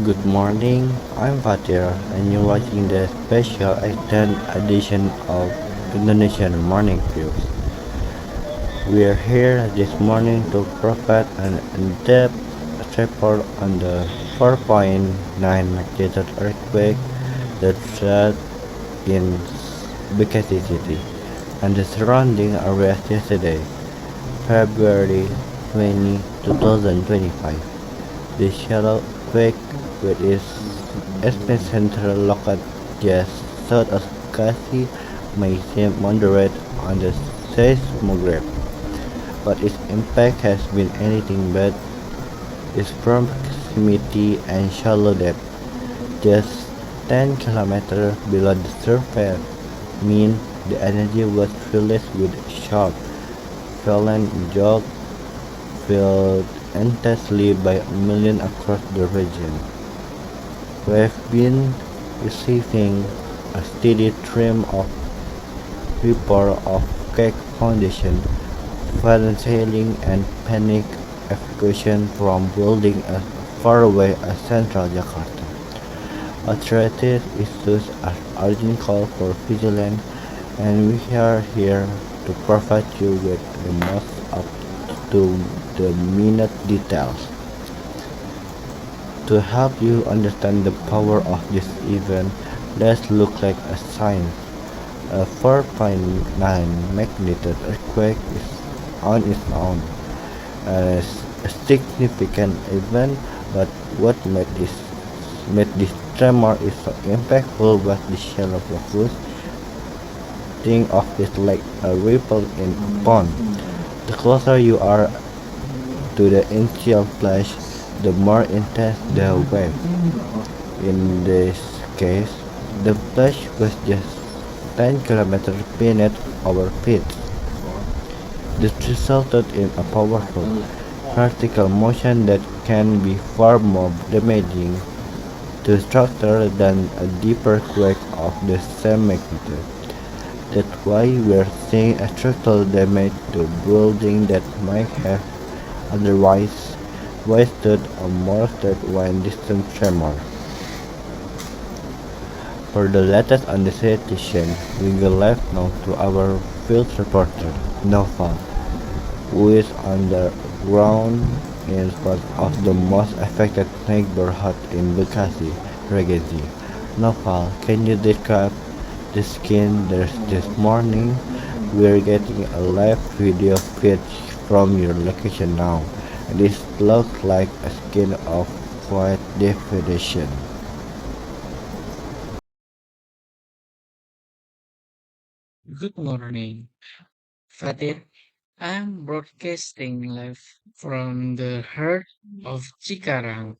Good morning, I'm Fatir and you're watching the special extended edition of Indonesian Morning Views. We are here this morning to provide an in-depth report on the 4.9 magnitude earthquake that struck in Bekasi City and the surrounding areas yesterday, February 20, 2025. The shallow quake, with its epicenter located just south of Bekasi, may seem moderate on the seismograph, but its impact has been anything but. Its proximity and shallow depth, just 10 kilometers below the surface, mean the energy was released with sharp, violent jolt felt intensely by millions across the region. We've been receiving a steady stream of reports of cake foundation, violent sailing, and panic evacuation from buildings as far away as central Jakarta. Authorities issued an urgent call for vigilance, and we are here to provide you with the most up-to-the-minute details. To help you understand the power of this event, let's look at a sign. A 4.9 magnitude earthquake is on its own a significant event, but what made this tremor is so impactful was the shallow focus. Think of it like a ripple in a pond. The closer you are to the initial flash, the more intense the wave. In this case, the flash was just 10 kilometers beneath our feet. This resulted in a powerful vertical motion that can be far more damaging to structure than a deeper quake of the same magnitude. That's why we're seeing a structural damage to buildings that might have otherwise wasted or molested when distant tremor. For the latest on the situation, we go live now to our field reporter, Nova, who is on the ground in one of the most affected neighborhoods in Bekasi, Regency. Nova, can you describe the scene there's this morning? We're getting a live video feed from your location now. This looks like a skin of quite definition. Good morning, Fatir. I'm broadcasting live from the heart of Cikarang,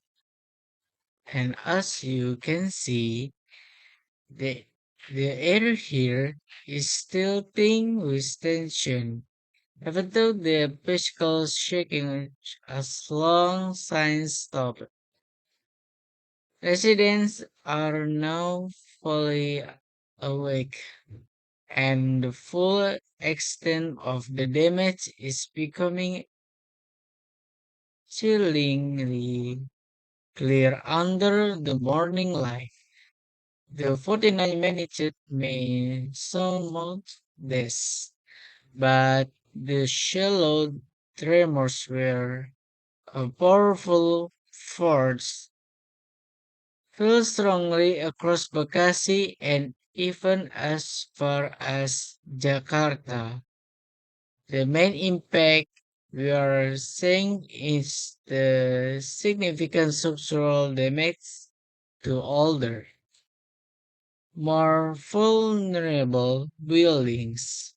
and as you can see, the the air here is still ping with tension, even though the physical shaking has long since stopped. Residents are now fully awake, and the full extent of the damage is becoming chillingly clear under the morning light. The 49 magnitude may sound modest, but the shallow tremors were a powerful force, felt strongly across Bekasi and even as far as Jakarta. The main impact we are seeing is the significant structural damage to older, more vulnerable buildings.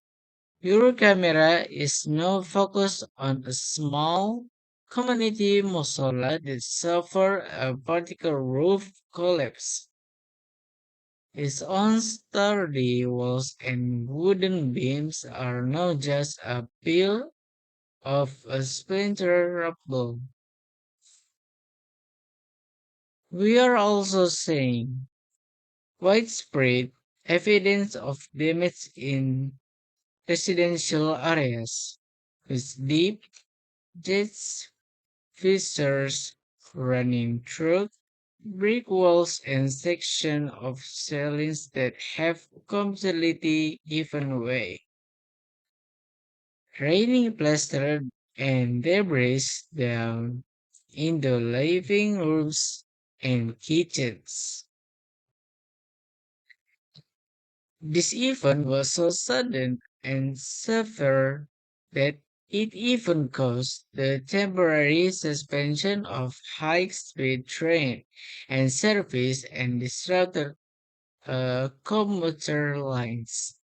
Your camera is now focused on a small community musola that suffered a vertical roof collapse. Its own sturdy walls and wooden beams are now just a pile of a splinter rubble. We are also seeing widespread evidence of damage in residential areas, with deep ditch fissures running through. brick walls and section of ceilings that have completely given way, raining plaster and debris down in the living rooms and kitchens. This event was so sudden and severe that it even caused the temporary suspension of high-speed train and service and disrupted commuter lines,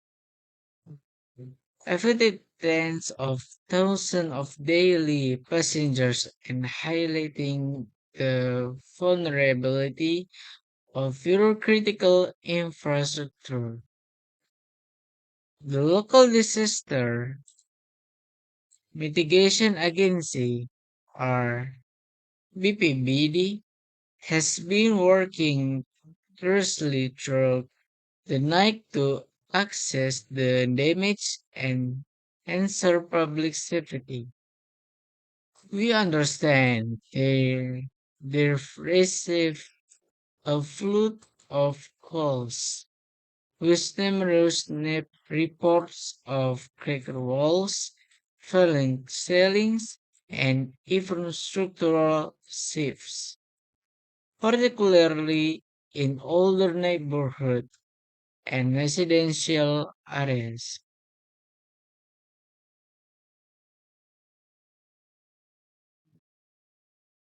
affected tens of thousands of daily passengers and highlighting the vulnerability of critical infrastructure. The local disaster mitigation agency, or BPBD, has been working tirelessly throughout the night to access the damage and ensure public safety. We understand they've received a flood of calls with numerous reports of cracked walls, failing ceilings, and even structural shifts, particularly in older neighborhoods and residential areas.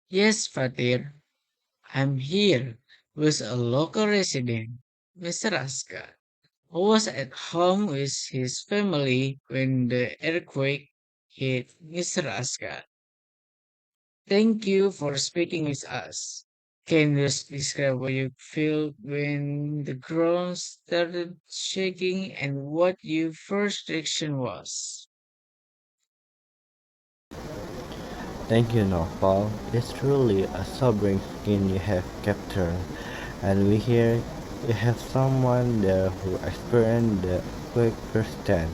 Yes, Fatir, I'm here with a local resident, Mr. Aska, who was at home with his family when the earthquake hit. Mr. Aska, thank you for speaking with us. Can you describe what you felt when the ground started shaking and what your first reaction was? Thank you, Norval. It's truly a sobering skin you have captured, and we hear you have someone there who experienced the quake firsthand.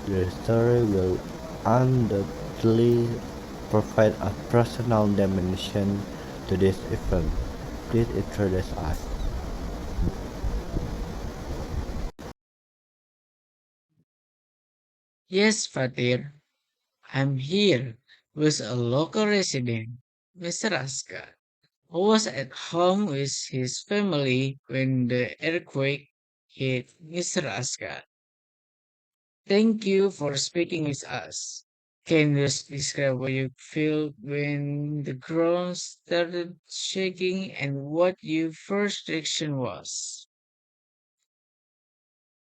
Your story will undoubtedly provide a personal dimension to this event. Please introduce us. Yes, Fatir, I'm here with a local resident, Mr. Aska, who was at home with his family when the earthquake hit. Mr. Aska, thank you for speaking with us. Can you describe what you felt when the ground started shaking and what your first reaction was?